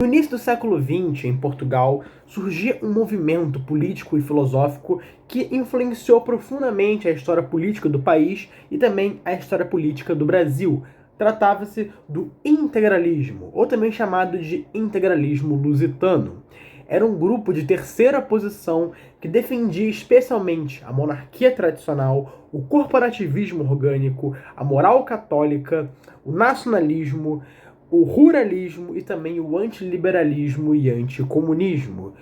No início do século XX, em Portugal, surgia um movimento político e filosófico que influenciou profundamente a história política do país e também a história política do Brasil. Tratava-se do integralismo, ou também chamado de integralismo lusitano. Era um grupo de terceira posição que defendia especialmente a monarquia tradicional, o corporativismo orgânico, a moral católica, o nacionalismo, o ruralismo e também o antiliberalismo e anticomunismo.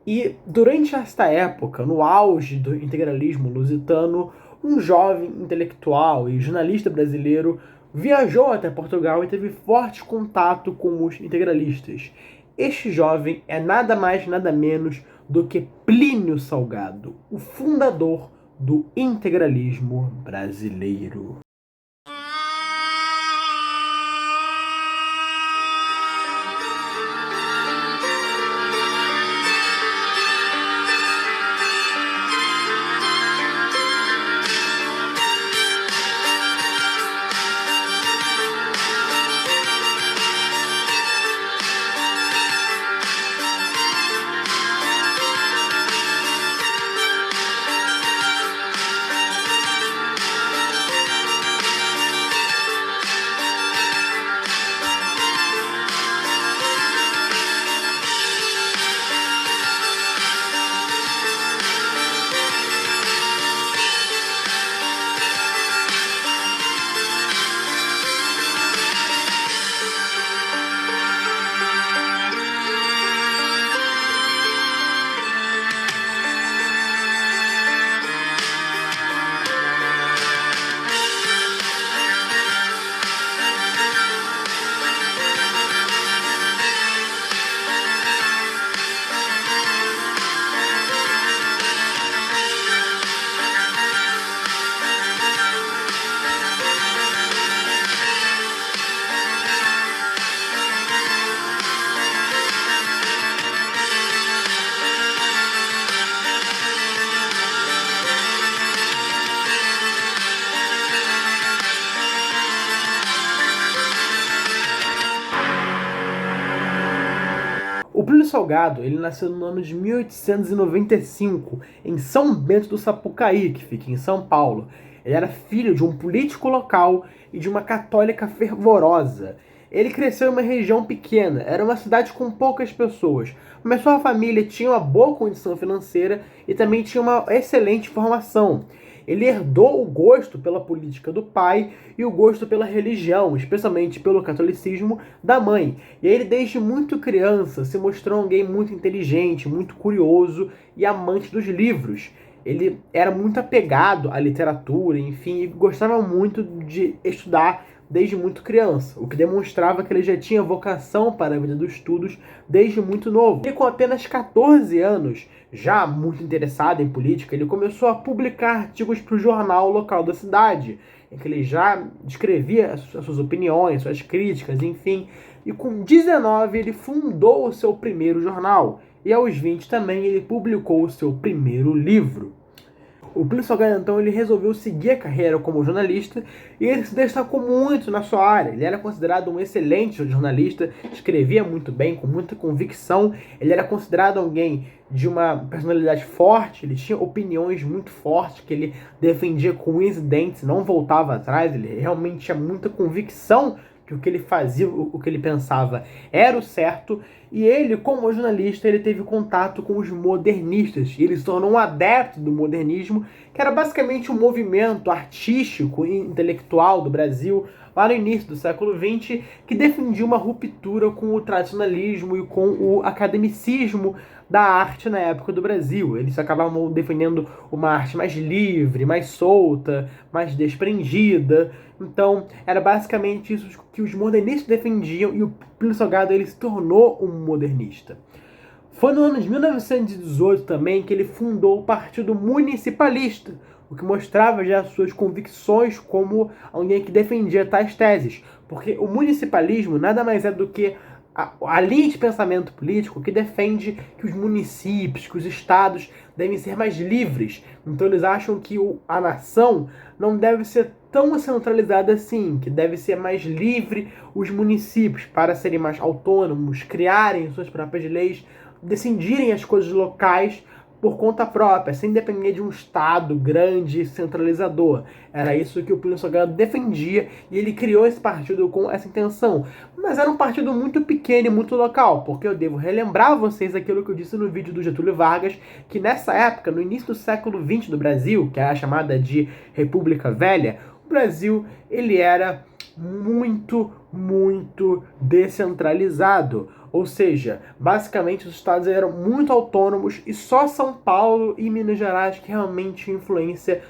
E durante esta época, no auge do integralismo lusitano, um jovem intelectual e jornalista brasileiro viajou até Portugal e teve forte contato com os integralistas. Este jovem é nada mais nada menos do que Plínio Salgado, o fundador do integralismo brasileiro. O Plínio Salgado, ele nasceu no ano de 1895, em São Bento do Sapucaí, que fica em São Paulo. Ele era filho de um político local e de uma católica fervorosa. Ele cresceu em uma região pequena, era uma cidade com poucas pessoas, mas sua família tinha uma boa condição financeira e também tinha uma excelente formação. Ele herdou o gosto pela política do pai e o gosto pela religião, especialmente pelo catolicismo, da mãe. E ele, desde muito criança, se mostrou alguém muito inteligente, muito curioso e amante dos livros. Ele era muito apegado à literatura, enfim, e gostava muito de estudar desde muito criança, o que demonstrava que ele já tinha vocação para a vida dos estudos desde muito novo. E com apenas 14 anos, já muito interessado em política, ele começou a publicar artigos para o jornal local da cidade, em que ele já escrevia as suas opiniões, suas críticas, enfim. E com 19 ele fundou o seu primeiro jornal, e aos 20 também ele publicou o seu primeiro livro. O Plínio Salgado, então, ele resolveu seguir a carreira como jornalista e ele se destacou muito na sua área. Ele era considerado um excelente jornalista, escrevia muito bem, com muita convicção. Ele era considerado alguém de uma personalidade forte, ele tinha opiniões muito fortes, que ele defendia com unhas e dentes, não voltava atrás, ele realmente tinha muita convicção que o que ele fazia, o que ele pensava era o certo, e ele, como jornalista, ele teve contato com os modernistas, e ele se tornou um adepto do modernismo, que era basicamente um movimento artístico e intelectual do Brasil, lá no início do século XX, que defendia uma ruptura com o tradicionalismo e com o academicismo da arte na época do Brasil. Eles acabavam defendendo uma arte mais livre, mais solta, mais desprendida. Então, era basicamente isso que os modernistas defendiam, e o Plínio Salgado ele se tornou um modernista. Foi no ano de 1918 também que ele fundou o Partido Municipalista, o que mostrava já suas convicções como alguém que defendia tais teses, porque o municipalismo nada mais é do que a linha de pensamento político que defende que os municípios, que os estados devem ser mais livres. Então eles acham que a nação não deve ser tão centralizada assim, que deve ser mais livre os municípios para serem mais autônomos, criarem suas próprias leis, decidirem as coisas locais por conta própria, sem depender de um Estado grande e centralizador. Era isso que o Plínio Salgado defendia e ele criou esse partido com essa intenção. Mas era um partido muito pequeno e muito local, porque eu devo relembrar a vocês aquilo que eu disse no vídeo do Getúlio Vargas, que nessa época, no início do século XX do Brasil, que é a chamada de República Velha, o Brasil ele era muito descentralizado. Ou seja, basicamente os estados eram muito autônomos e só São Paulo e Minas Gerais que realmente tinham influência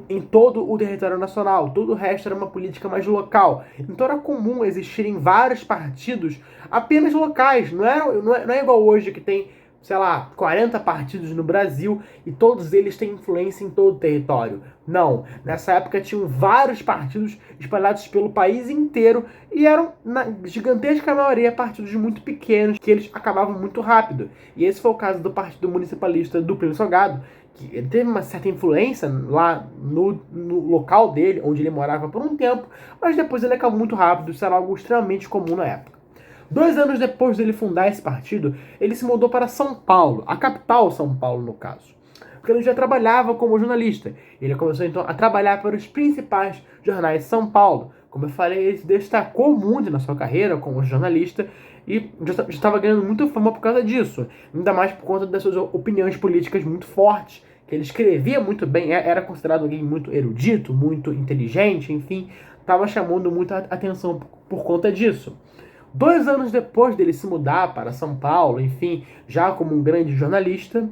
em todo o território nacional. Todo o resto era uma política mais local. Então era comum existirem vários partidos apenas locais. Não é igual hoje que tem, sei lá, 40 partidos no Brasil e todos eles têm influência em todo o território. Não, nessa época tinham vários partidos espalhados pelo país inteiro e eram, na gigantesca maioria, partidos muito pequenos que eles acabavam muito rápido. E esse foi o caso do Partido Municipalista do Plínio Salgado, que ele teve uma certa influência lá no local dele, onde ele morava por um tempo, mas depois ele acabou muito rápido, isso era algo extremamente comum na época. 2 anos depois dele fundar esse partido, ele se mudou para São Paulo, a capital São Paulo no caso, porque ele já trabalhava como jornalista. Ele começou então a trabalhar para os principais jornais de São Paulo. Como eu falei, ele se destacou muito na sua carreira como jornalista e já estava ganhando muita fama por causa disso, ainda mais por conta das suas opiniões políticas muito fortes, que ele escrevia muito bem, era considerado alguém muito erudito, muito inteligente, enfim, estava chamando muita atenção por conta disso. 2 anos depois dele se mudar para São Paulo, enfim, já como um grande jornalista,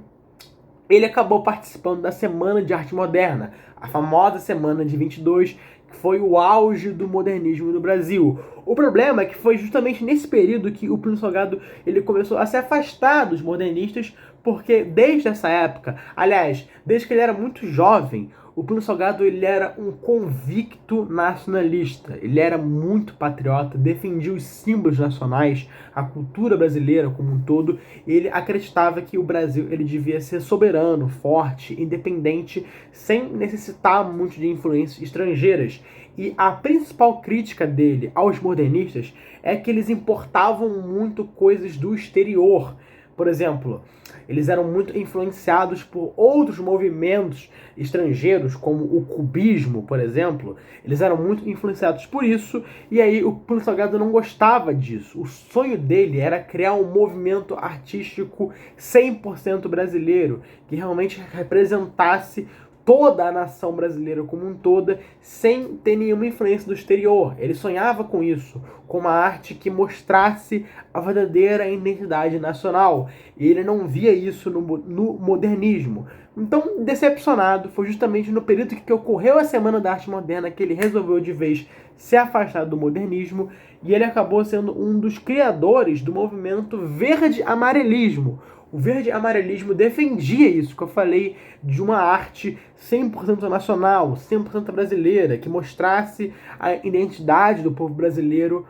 ele acabou participando da Semana de Arte Moderna, a famosa Semana de 22, que foi o auge do modernismo no Brasil. O problema é que foi justamente nesse período que o Plínio Salgado ele começou a se afastar dos modernistas, porque desde essa época, aliás, desde que ele era muito jovem, o Plínio Salgado ele era um convicto nacionalista, ele era muito patriota, defendia os símbolos nacionais, a cultura brasileira como um todo, e ele acreditava que o Brasil ele devia ser soberano, forte, independente, sem necessitar muito de influências estrangeiras. E a principal crítica dele aos modernistas é que eles importavam muito coisas do exterior. Por exemplo, eles eram muito influenciados por outros movimentos estrangeiros, como o cubismo, por exemplo. Eles eram muito influenciados por isso, e aí o Plínio Salgado não gostava disso. O sonho dele era criar um movimento artístico 100% brasileiro, que realmente representasse toda a nação brasileira como um toda, sem ter nenhuma influência do exterior. Ele sonhava com isso, com uma arte que mostrasse a verdadeira identidade nacional. E ele não via isso no modernismo. Então, decepcionado, foi justamente no período que ocorreu a Semana da Arte Moderna que ele resolveu de vez se afastar do modernismo, e ele acabou sendo um dos criadores do movimento verde-amarelismo. O verde-amarelismo defendia isso que eu falei, de uma arte 100% nacional, 100% brasileira, que mostrasse a identidade do povo brasileiro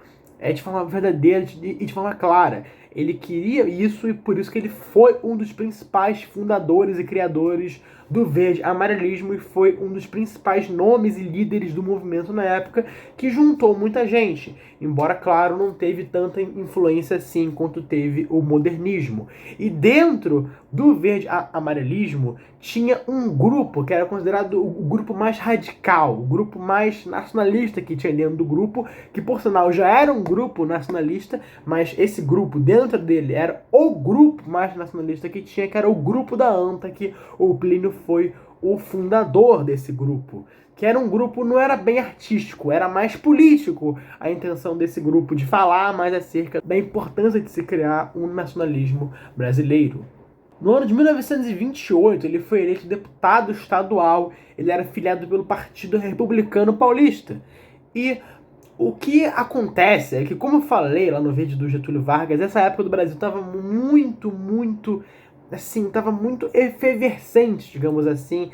de forma verdadeira e de forma clara. Ele queria isso e por isso que ele foi um dos principais fundadores e criadores do verde-amarelismo e foi um dos principais nomes e líderes do movimento na época, que juntou muita gente, embora, claro, não teve tanta influência assim quanto teve o modernismo. E dentro do verde-amarelismo tinha um grupo que era considerado o grupo mais radical, o grupo mais nacionalista que tinha dentro do grupo, que por sinal já era um grupo nacionalista, mas esse grupo dentro dele era o grupo mais nacionalista que tinha, que era o grupo da ANTA, que o Plínio foi o fundador desse grupo, que era um grupo, não era bem artístico, era mais político a intenção desse grupo de falar mais acerca da importância de se criar um nacionalismo brasileiro. No ano de 1928, ele foi eleito deputado estadual, ele era filiado pelo Partido Republicano Paulista. E o que acontece é que, como eu falei lá no vídeo do Getúlio Vargas, essa época do Brasil estava muito efervescente, digamos assim,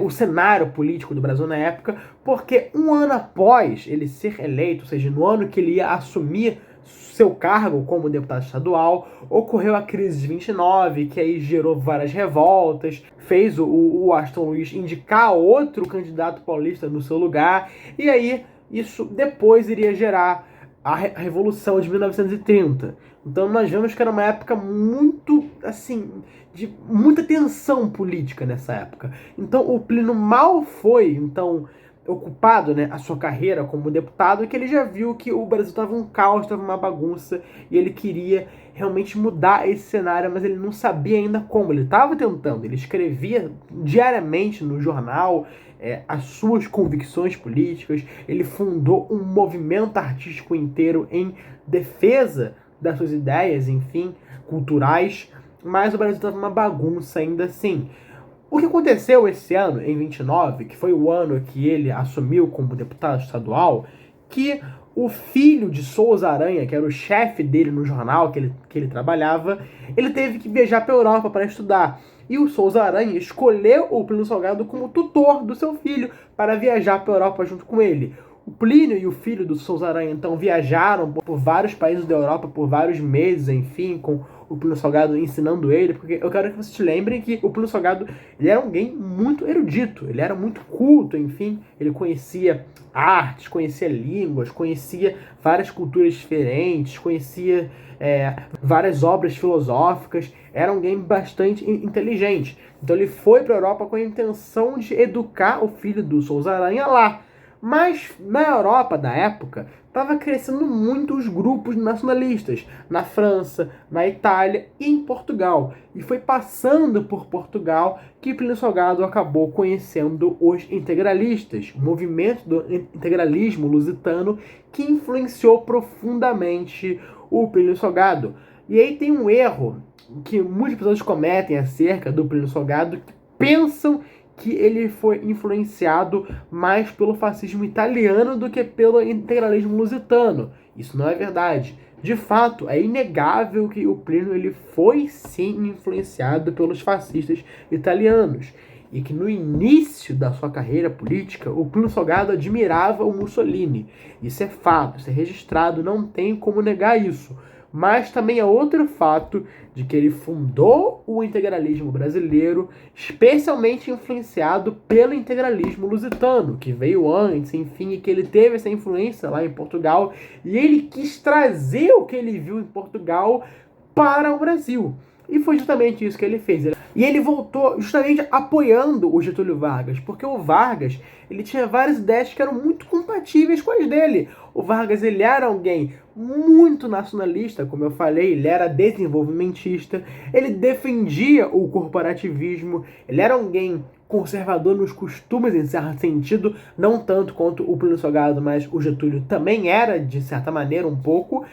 o cenário político do Brasil na época, porque um ano após ele ser eleito, ou seja, no ano que ele ia assumir seu cargo como deputado estadual. Ocorreu a crise de 29, que aí gerou várias revoltas, fez o Aston Luiz indicar outro candidato paulista no seu lugar, e aí isso depois iria gerar a Revolução de 1930. Então nós vemos que era uma época muito, assim, de muita tensão política nessa época. Então o Plínio mal foi, então, ocupado, né, a sua carreira como deputado, que ele já viu que o Brasil estava um caos, estava uma bagunça, e ele queria realmente mudar esse cenário, mas ele não sabia ainda como. Ele estava tentando, ele escrevia diariamente no jornal as suas convicções políticas, ele fundou um movimento artístico inteiro em defesa das suas ideias, enfim, culturais, mas o Brasil estava uma bagunça ainda assim. O que aconteceu esse ano, em 29, que foi o ano que ele assumiu como deputado estadual, que o filho de Souza Aranha, que era o chefe dele no jornal que ele trabalhava, ele teve que viajar para a Europa para estudar. E o Souza Aranha escolheu o Plínio Salgado como tutor do seu filho para viajar para a Europa junto com ele. O Plínio e o filho do Souza Aranha, então, viajaram por vários países da Europa por vários meses, enfim, com o Plínio Salgado ensinando ele, porque eu quero que vocês se lembrem que o Plínio Salgado, ele era alguém muito erudito, ele era muito culto, enfim, ele conhecia artes, conhecia línguas, conhecia várias culturas diferentes, conhecia várias obras filosóficas, era alguém bastante inteligente. Então ele foi para a Europa com a intenção de educar o filho do Souza Aranha lá. Mas na Europa da época estava crescendo muito os grupos nacionalistas, na França, na Itália e em Portugal. E foi passando por Portugal que Plínio Salgado acabou conhecendo os integralistas, o movimento do integralismo lusitano que influenciou profundamente o Plínio Salgado. E aí tem um erro que muitas pessoas cometem acerca do Plínio Salgado, que pensam que ele foi influenciado mais pelo fascismo italiano do que pelo integralismo lusitano. Isso não é verdade. De fato, é inegável que o Plínio ele foi sim influenciado pelos fascistas italianos. E que no início da sua carreira política, o Plínio Salgado admirava o Mussolini. Isso é fato, isso é registrado, não tem como negar isso. Mas também é outro fato de que ele fundou o integralismo brasileiro, especialmente influenciado pelo integralismo lusitano, que veio antes, enfim, e que ele teve essa influência lá em Portugal, e ele quis trazer o que ele viu em Portugal para o Brasil. E foi justamente isso que ele fez. E ele voltou justamente apoiando o Getúlio Vargas, porque o Vargas ele tinha várias ideias que eram muito compatíveis com as dele. O Vargas ele era alguém muito nacionalista, como eu falei, ele era desenvolvimentista, ele defendia o corporativismo, ele era alguém conservador nos costumes, em certo sentido, não tanto quanto o Plínio Salgado, mas o Getúlio também era, de certa maneira, um pouco.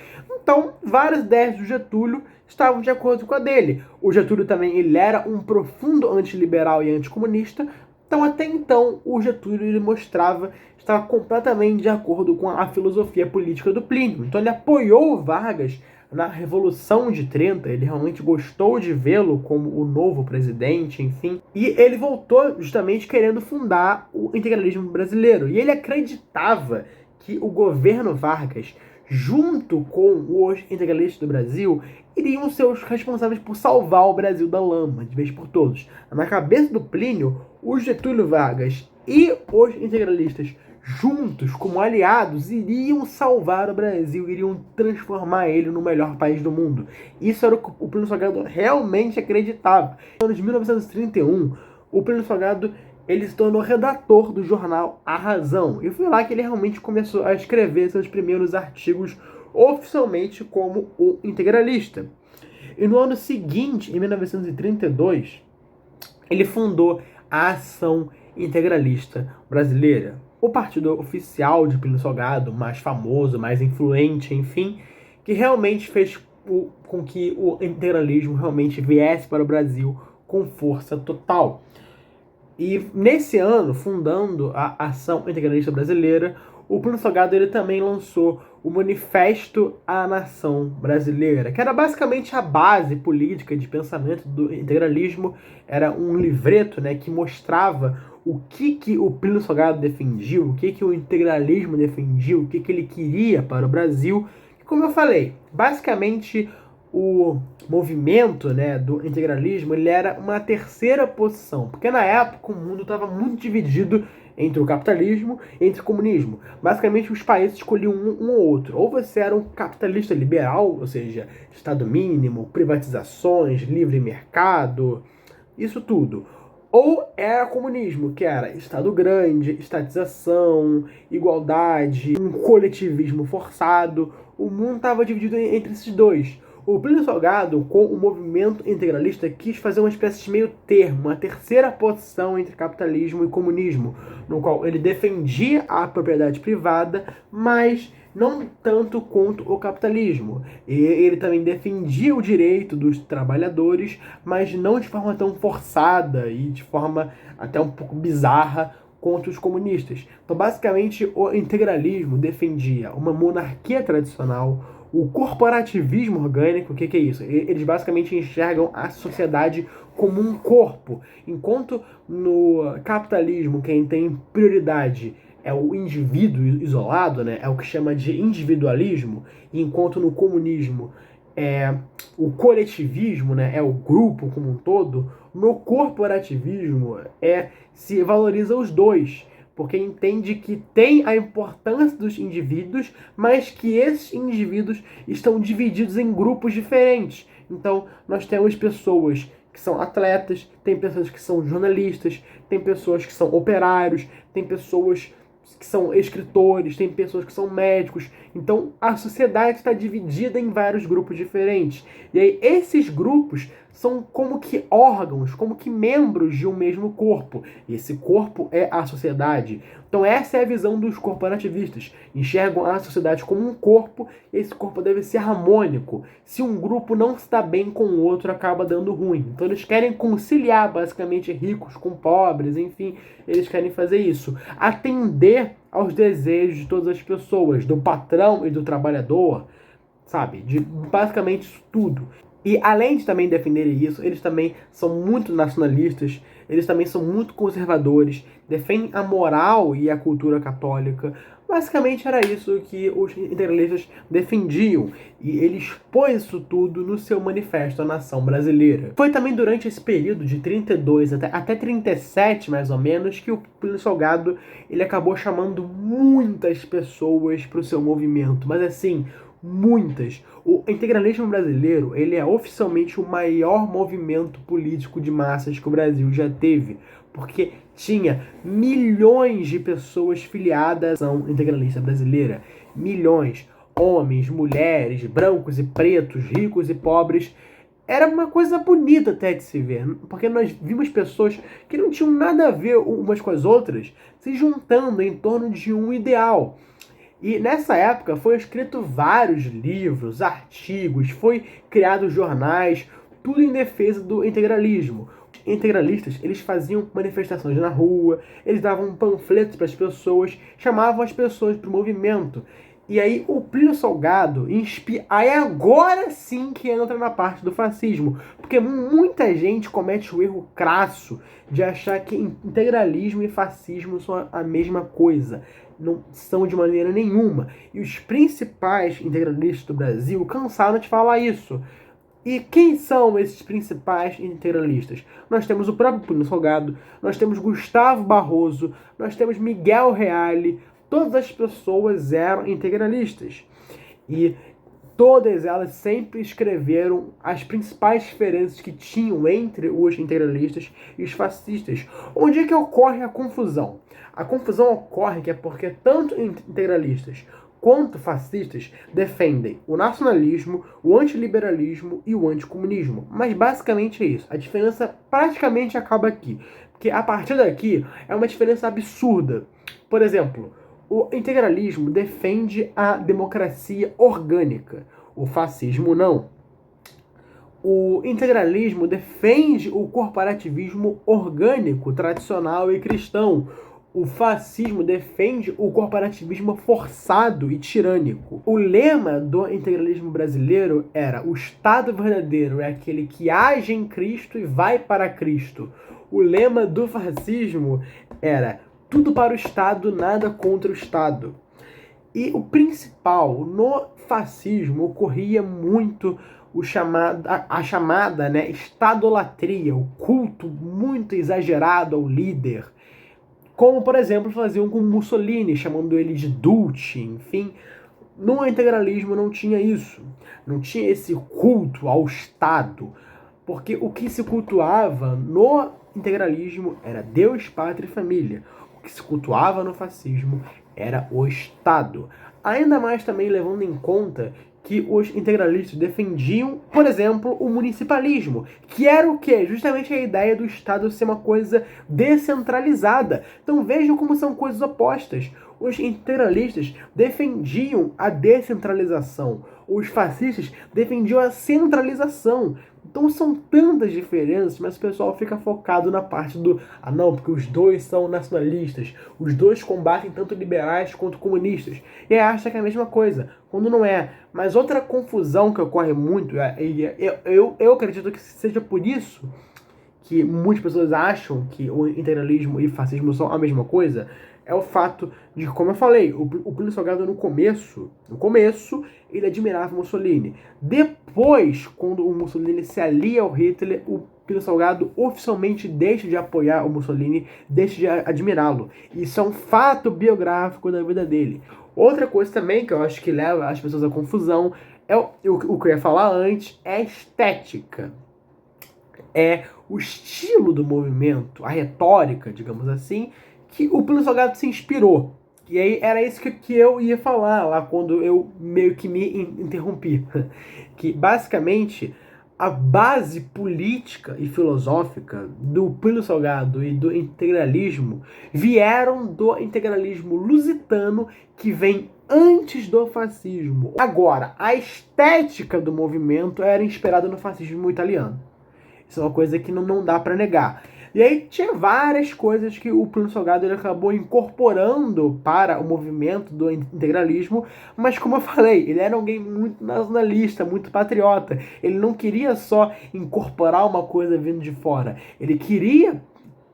Então, várias ideias do Getúlio estavam de acordo com a dele. O Getúlio também ele era um profundo antiliberal e anticomunista, então até então o Getúlio ele mostrava estava completamente de acordo com a filosofia política do Plínio. Então ele apoiou o Vargas na Revolução de 30, ele realmente gostou de vê-lo como o novo presidente, enfim. E ele voltou justamente querendo fundar o integralismo brasileiro. E ele acreditava que o governo Vargas, junto com os integralistas do Brasil, iriam ser os responsáveis por salvar o Brasil da lama, de vez por todos. Na cabeça do Plínio, o Getúlio Vargas e os integralistas juntos, como aliados, iriam salvar o Brasil, iriam transformar ele no melhor país do mundo. Isso era o que o Plínio Salgado realmente acreditava. No ano de 1931, o Plínio Salgado ele se tornou redator do jornal A Razão. E foi lá que ele realmente começou a escrever seus primeiros artigos oficialmente como o integralista. E no ano seguinte, em 1932, ele fundou a Ação Integralista Brasileira, o partido oficial de Plínio Salgado, mais famoso, mais influente, enfim, que realmente fez com que o integralismo realmente viesse para o Brasil com força total. E nesse ano, fundando a Ação Integralista Brasileira, o Plínio Salgado ele também lançou o Manifesto à Nação Brasileira, que era basicamente a base política de pensamento do integralismo. Era um livreto, né, que mostrava o que o Plínio Salgado defendia, o que o integralismo defendia, o que ele queria para o Brasil, que Como eu falei, basicamente o movimento, né, do integralismo, ele era uma terceira posição, porque na época o mundo estava muito dividido entre o capitalismo e entre o comunismo. Basicamente os países escolhiam um ou outro. Ou você era um capitalista liberal, ou seja, Estado mínimo, privatizações, livre mercado, isso tudo. Ou era comunismo, que era Estado grande, estatização, igualdade, um coletivismo forçado. O mundo estava dividido entre esses dois. O Plínio Salgado, com o movimento integralista, quis fazer uma espécie de meio termo, uma terceira posição entre capitalismo e comunismo, no qual ele defendia a propriedade privada, mas não tanto quanto o capitalismo. E ele também defendia o direito dos trabalhadores, mas não de forma tão forçada e de forma até um pouco bizarra contra os comunistas. Então, basicamente, o integralismo defendia uma monarquia tradicional, o corporativismo orgânico. O que é isso? Eles basicamente enxergam a sociedade como um corpo, enquanto no capitalismo quem tem prioridade é o indivíduo isolado, né? É o que chama de individualismo, enquanto no comunismo é o coletivismo, né? É o grupo como um todo. No corporativismo se valoriza os dois, porque entende que tem a importância dos indivíduos, mas que esses indivíduos estão divididos em grupos diferentes. Então, nós temos pessoas que são atletas, tem pessoas que são jornalistas, tem pessoas que são operários, tem pessoas que são escritores, tem pessoas que são médicos. Então, a sociedade está dividida em vários grupos diferentes. E aí, esses grupos são como que órgãos, como que membros de um mesmo corpo. E esse corpo é a sociedade. Então, essa é a visão dos corporativistas. Enxergam a sociedade como um corpo, e esse corpo deve ser harmônico. Se um grupo não se dá bem com o outro, acaba dando ruim. Então, eles querem conciliar, basicamente, ricos com pobres, enfim, eles querem fazer isso. Atender aos desejos de todas as pessoas, do patrão e do trabalhador, sabe? De basicamente isso tudo. E além de também defenderem isso, eles também são muito nacionalistas, eles também são muito conservadores, defendem a moral e a cultura católica. Basicamente era isso que os integralistas defendiam, e ele expôs isso tudo no seu manifesto à nação brasileira. Foi também durante esse período de 32 até 37, mais ou menos, que o Plínio Salgado ele acabou chamando muitas pessoas para o seu movimento, mas assim, muitas. O integralismo brasileiro, ele é oficialmente o maior movimento político de massas que o Brasil já teve, porque tinha milhões de pessoas filiadas à integralista brasileira. Milhões. Homens, mulheres, brancos e pretos, ricos e pobres. Era uma coisa bonita até de se ver, porque nós vimos pessoas que não tinham nada a ver umas com as outras se juntando em torno de um ideal. E nessa época foi escrito vários livros, artigos, foi criados jornais, tudo em defesa do integralismo. Os integralistas, eles faziam manifestações na rua, eles davam panfletos para as pessoas, chamavam as pessoas para o movimento. E aí o Plínio Salgado aí agora sim que entra na parte do fascismo, porque muita gente comete o erro crasso de achar que integralismo e fascismo são a mesma coisa. Não são de maneira nenhuma. E os principais integralistas do Brasil cansaram de falar isso. E quem são esses principais integralistas? Nós temos o próprio Plínio Salgado, nós temos Gustavo Barroso, nós temos Miguel Reale. Todas as pessoas eram integralistas. E todas elas sempre escreveram as principais diferenças que tinham entre os integralistas e os fascistas. Onde é que ocorre a confusão? A confusão ocorre que é porque tanto integralistas quanto fascistas defendem o nacionalismo, o antiliberalismo e o anticomunismo. Mas basicamente é isso. A diferença praticamente acaba aqui. Porque a partir daqui é uma diferença absurda. Por exemplo, o integralismo defende a democracia orgânica. O fascismo não. O integralismo defende o corporativismo orgânico, tradicional e cristão. O fascismo defende o corporativismo forçado e tirânico. O lema do integralismo brasileiro era: o Estado verdadeiro é aquele que age em Cristo e vai para Cristo. O lema do fascismo era: tudo para o Estado, nada contra o Estado. E o principal, no fascismo ocorria muito a chamada, né, estadolatria, o culto muito exagerado ao líder. Como, por exemplo, faziam com Mussolini, chamando ele de Dulce, enfim. No integralismo não tinha isso. Não tinha esse culto ao Estado. Porque o que se cultuava no integralismo era Deus, Pátria e Família. O que se cultuava no fascismo era o Estado. Ainda mais também levando em conta que os integralistas defendiam, por exemplo, o municipalismo, que era o quê? Justamente a ideia do Estado ser uma coisa descentralizada. Então vejam como são coisas opostas. Os integralistas defendiam a descentralização. Os fascistas defendiam a centralização. Então são tantas diferenças, mas o pessoal fica focado na parte do não, porque os dois são nacionalistas, os dois combatem tanto liberais quanto comunistas. E aí acha que é a mesma coisa, quando não é. Mas outra confusão que ocorre muito, eu acredito que seja por isso que muitas pessoas acham que o integralismo e o fascismo são a mesma coisa, é o fato de, como eu falei, o Plínio Salgado no começo, ele admirava Mussolini. Depois, quando o Mussolini se alia ao Hitler, o Plínio Salgado oficialmente deixa de apoiar o Mussolini, deixa de admirá-lo. Isso é um fato biográfico da vida dele. Outra coisa também que eu acho que leva as pessoas à confusão é o que eu ia falar antes, é a estética. É o estilo do movimento, a retórica, digamos assim, que o Plínio Salgado se inspirou. E aí era isso que eu ia falar lá quando eu meio que me interrompi. Que basicamente a base política e filosófica do Plínio Salgado e do integralismo vieram do integralismo lusitano que vem antes do fascismo. Agora, a estética do movimento era inspirada no fascismo italiano. Isso é uma coisa que não dá para negar. E aí tinha várias coisas que o Plínio Salgado ele acabou incorporando para o movimento do integralismo, mas como eu falei, ele era alguém muito nacionalista, muito patriota. Ele não queria só incorporar uma coisa vindo de fora. Ele queria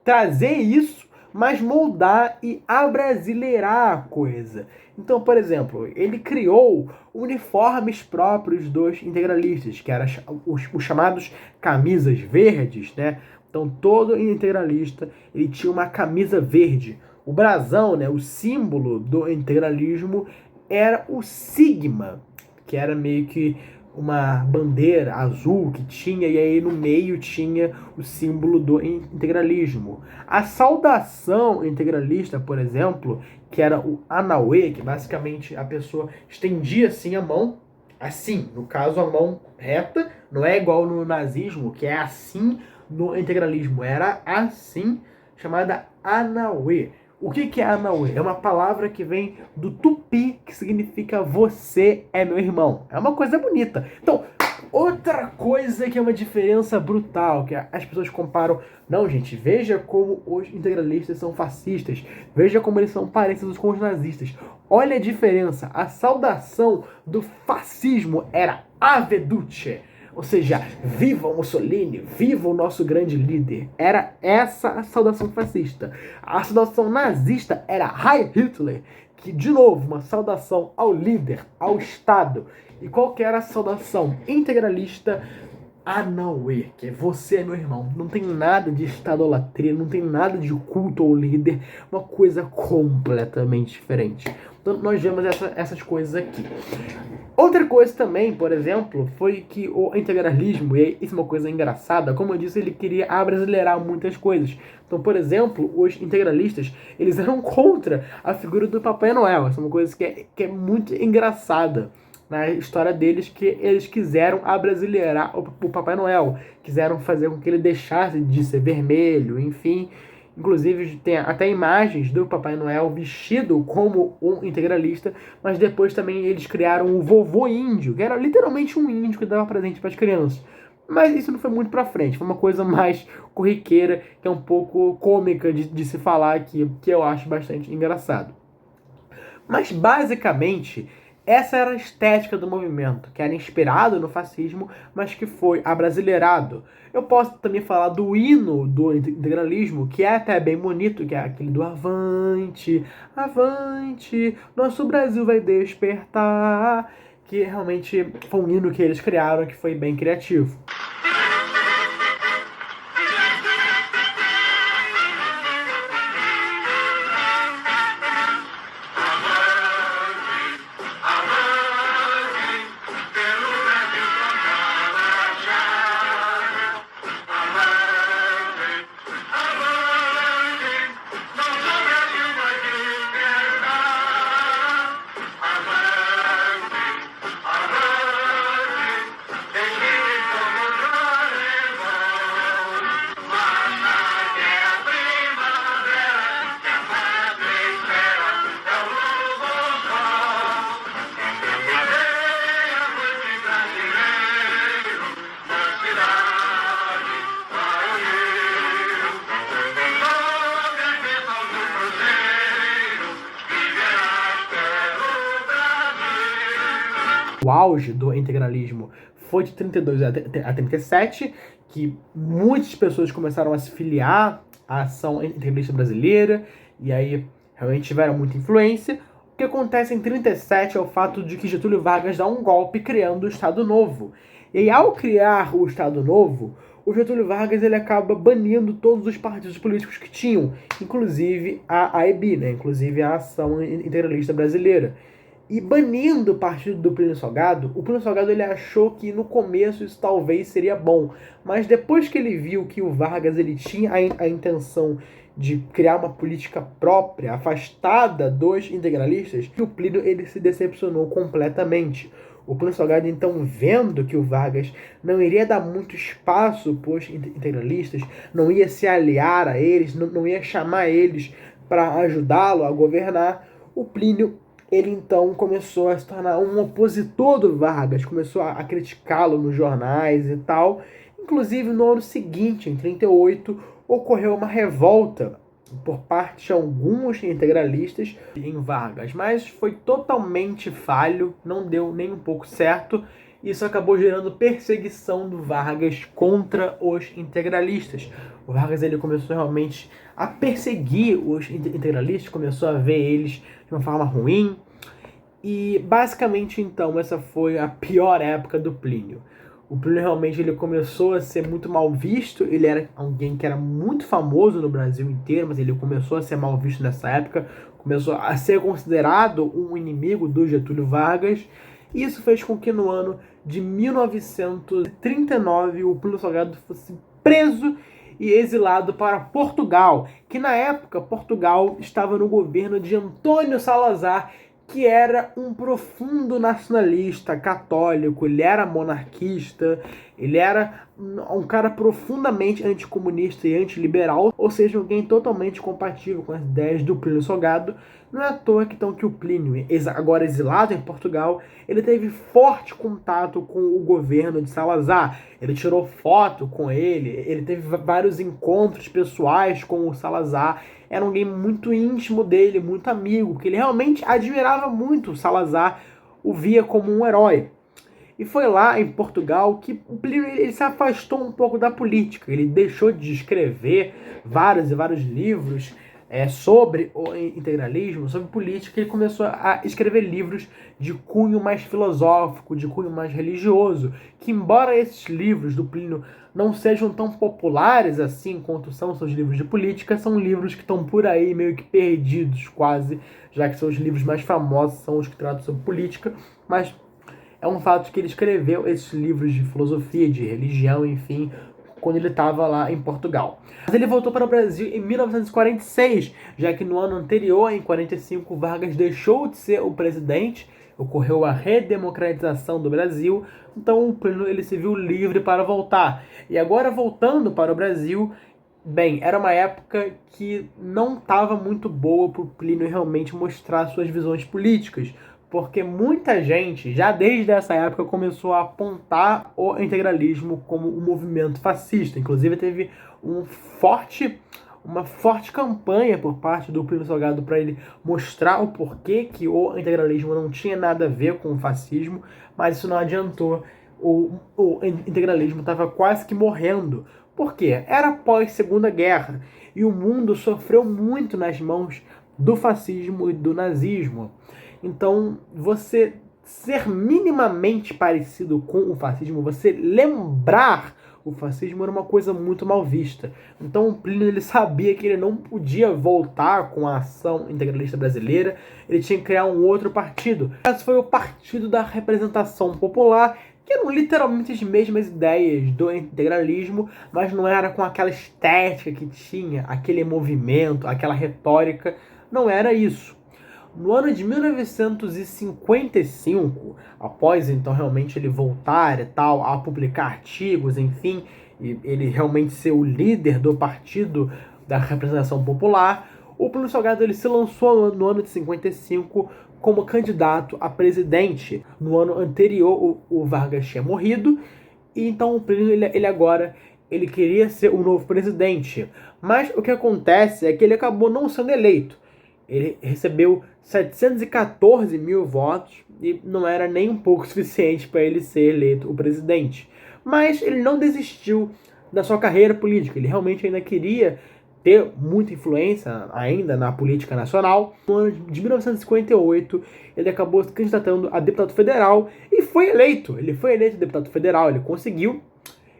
trazer isso, mas moldar e abrasileirar a coisa. Então, por exemplo, ele criou uniformes próprios dos integralistas, que eram os chamados camisas verdes, né? Então, todo integralista ele tinha uma camisa verde. O brasão, né, o símbolo do integralismo, era o sigma, que era meio que uma bandeira azul que tinha, e aí no meio tinha o símbolo do integralismo. A saudação integralista, por exemplo, que era o Anauê, que basicamente a pessoa estendia assim a mão, assim, no caso a mão reta, não é igual no nazismo, que é assim no integralismo, era assim, chamada Anauê. O que é Anauê? É uma palavra que vem do tupi, que significa você é meu irmão. É uma coisa bonita. Então, outra coisa que é uma diferença brutal, que as pessoas comparam. Não, gente, veja como os integralistas são fascistas. Veja como eles são parecidos com os nazistas. Olha a diferença. A saudação do fascismo era Ave Duce. Ou seja, viva o Mussolini, viva o nosso grande líder. Era essa a saudação fascista. A saudação nazista era Heil Hitler, que, de novo, uma saudação ao líder, ao Estado. E qual que era a saudação integralista? Anauê, que é você é meu irmão. Não tem nada de estadolatria, não tem nada de culto ao líder, uma coisa completamente diferente. Então nós vemos essas coisas aqui. Outra coisa também, por exemplo, foi que o integralismo, e isso é uma coisa engraçada, como eu disse, ele queria abrasileirar muitas coisas. Então, por exemplo, os integralistas, eles eram contra a figura do Papai Noel. Essa é uma coisa que é muito engraçada na história deles, que eles quiseram abrasileirar o Papai Noel. Quiseram fazer com que ele deixasse de ser vermelho, enfim. Inclusive tem até imagens do Papai Noel vestido como um integralista, mas depois também eles criaram o vovô índio, que era literalmente um índio que dava presente para as crianças. Mas isso não foi muito pra frente, foi uma coisa mais corriqueira, que é um pouco cômica de se falar aqui, que eu acho bastante engraçado. Mas basicamente Essa era a estética do movimento, que era inspirado no fascismo, mas que foi abrasileirado. Eu posso também falar do hino do integralismo, que é até bem bonito, que é aquele do Avante, Avante, nosso Brasil vai despertar, que realmente foi um hino que eles criaram, que foi bem criativo. O auge do integralismo foi de 32 a 37, que muitas pessoas começaram a se filiar à ação integralista brasileira, e aí realmente tiveram muita influência. O que acontece em 37 é o fato de que Getúlio Vargas dá um golpe criando o Estado Novo. E aí, ao criar o Estado Novo, o Getúlio Vargas ele acaba banindo todos os partidos políticos que tinham, inclusive a AEB, né? Inclusive a Ação Integralista Brasileira. E banindo o partido do Plínio Salgado, o Plínio Salgado ele achou que no começo isso talvez seria bom, mas depois que ele viu que o Vargas ele tinha a intenção de criar uma política própria, afastada dos integralistas, que o Plínio ele se decepcionou completamente. O Plínio Salgado, então, vendo que o Vargas não iria dar muito espaço para os integralistas, não ia se aliar a eles, não ia chamar eles para ajudá-lo a governar, o Plínio ele então começou a se tornar um opositor do Vargas, começou a criticá-lo nos jornais e tal. Inclusive, no ano seguinte, em 38, ocorreu uma revolta por parte de alguns integralistas em Vargas, mas foi totalmente falho, não deu nem um pouco certo. Isso acabou gerando perseguição do Vargas contra os integralistas. O Vargas ele começou realmente a perseguir os integralistas, começou a ver eles de uma forma ruim. E basicamente então essa foi a pior época do Plínio. O Plínio realmente ele começou a ser muito mal visto, ele era alguém que era muito famoso no Brasil inteiro, mas ele começou a ser mal visto nessa época, começou a ser considerado um inimigo do Getúlio Vargas. E isso fez com que no ano de 1939 o Plínio Salgado fosse preso e exilado para Portugal, que na época Portugal estava no governo de Antônio Salazar, que era um profundo nacionalista católico, ele era monarquista, ele era um cara profundamente anticomunista e antiliberal, ou seja, alguém totalmente compatível com as ideias do Plínio Salgado. Não é à toa que, então, que o Plínio, agora exilado em Portugal, ele teve forte contato com o governo de Salazar. Ele tirou foto com ele teve vários encontros pessoais com o Salazar. Era alguém muito íntimo dele, muito amigo, que ele realmente admirava muito. O Salazar o via como um herói. E foi lá em Portugal que o Plínio ele se afastou um pouco da política. Ele deixou de escrever vários e vários livros sobre o integralismo, sobre política. Ele começou a escrever livros de cunho mais filosófico, de cunho mais religioso, que embora esses livros do Plínio não sejam tão populares assim quanto são seus livros de política, são livros que estão por aí meio que perdidos quase, já que são os livros mais famosos, são os que tratam sobre política, mas é um fato que ele escreveu esses livros de filosofia, de religião, enfim, quando ele estava lá em Portugal. Mas ele voltou para o Brasil em 1946, já que no ano anterior, em 45, Vargas deixou de ser o presidente, ocorreu a redemocratização do Brasil, então o Plínio ele se viu livre para voltar. E agora voltando para o Brasil, bem, era uma época que não estava muito boa para o Plínio realmente mostrar suas visões políticas, porque muita gente, já desde essa época, começou a apontar o integralismo como um movimento fascista. Inclusive, teve uma forte campanha por parte do Plínio Salgado para ele mostrar o porquê que o integralismo não tinha nada a ver com o fascismo, mas isso não adiantou. O integralismo estava quase que morrendo. Por quê? Era pós-Segunda Guerra e o mundo sofreu muito nas mãos do fascismo e do nazismo. Então, você ser minimamente parecido com o fascismo, você lembrar o fascismo era uma coisa muito mal vista. Então o Plínio ele sabia que ele não podia voltar com a ação integralista brasileira, ele tinha que criar um outro partido. Esse foi o Partido da Representação Popular, que eram literalmente as mesmas ideias do integralismo, mas não era com aquela estética que tinha, aquele movimento, aquela retórica, não era isso. No ano de 1955, após então realmente ele voltar e tal, a publicar artigos, enfim, e ele realmente ser o líder do Partido da Representação Popular, o Plínio Salgado ele se lançou no ano de 55 como candidato a presidente. No ano anterior, o Vargas tinha morrido, e então o Plínio ele agora ele queria ser o novo presidente. Mas o que acontece é que ele acabou não sendo eleito. Ele recebeu 714 mil votos e não era nem um pouco suficiente para ele ser eleito o presidente. Mas ele não desistiu da sua carreira política. Ele realmente ainda queria ter muita influência ainda na política nacional. No ano de 1958, ele acabou se candidatando a deputado federal e foi eleito. Ele foi eleito deputado federal, ele conseguiu.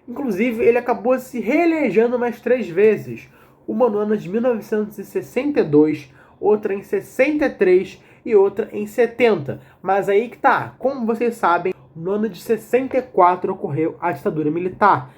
Inclusive, ele acabou se reelegendo mais 3 vezes. Uma no ano de 1962, outra em 63 e outra em 70. Mas aí que tá, como vocês sabem, no ano de 64 ocorreu a ditadura militar.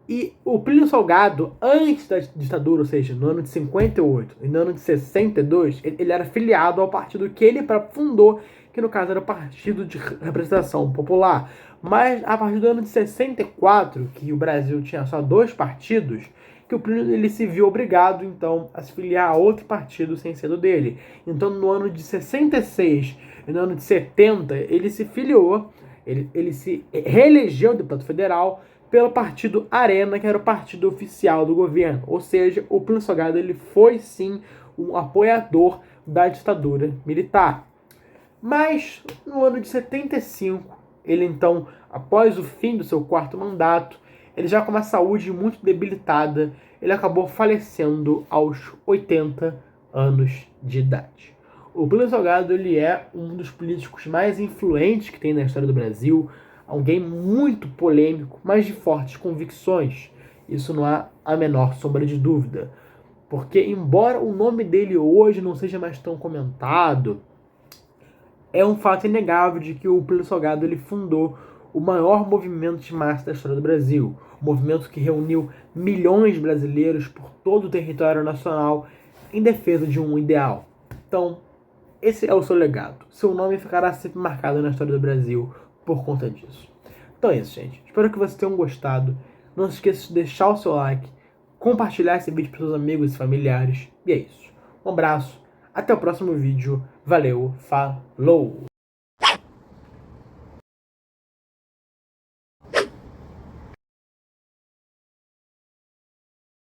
E o Plínio Salgado, antes da ditadura, ou seja, no ano de 58 e no ano de 62, ele era filiado ao partido que ele fundou, que no caso era o Partido de Representação Popular. Mas a partir do ano de 64, que o Brasil tinha só 2 partidos, que o Plínio ele se viu obrigado, então, a se filiar a outro partido sem ser do dele. Então, no ano de 66 e no ano de 70, ele se filiou, ele se reelegeu deputado federal pelo partido Arena, que era o partido oficial do governo. Ou seja, o Plínio Salgado ele foi, sim, um apoiador da ditadura militar. Mas, no ano de 75, ele, então, após o fim do seu 4º mandato, ele já com uma saúde muito debilitada, ele acabou falecendo aos 80 anos de idade. O Plínio Salgado ele é um dos políticos mais influentes que tem na história do Brasil, alguém muito polêmico, mas de fortes convicções. Isso não há a menor sombra de dúvida. Porque, embora o nome dele hoje não seja mais tão comentado, é um fato inegável de que o Plínio Salgado ele fundou o maior movimento de massa da história do Brasil. Um movimento que reuniu milhões de brasileiros por todo o território nacional em defesa de um ideal. Então, esse é o seu legado. Seu nome ficará sempre marcado na história do Brasil por conta disso. Então é isso, gente. Espero que vocês tenham gostado. Não se esqueça de deixar o seu like, compartilhar esse vídeo para seus amigos e familiares. E é isso. Um abraço. Até o próximo vídeo. Valeu. Falou!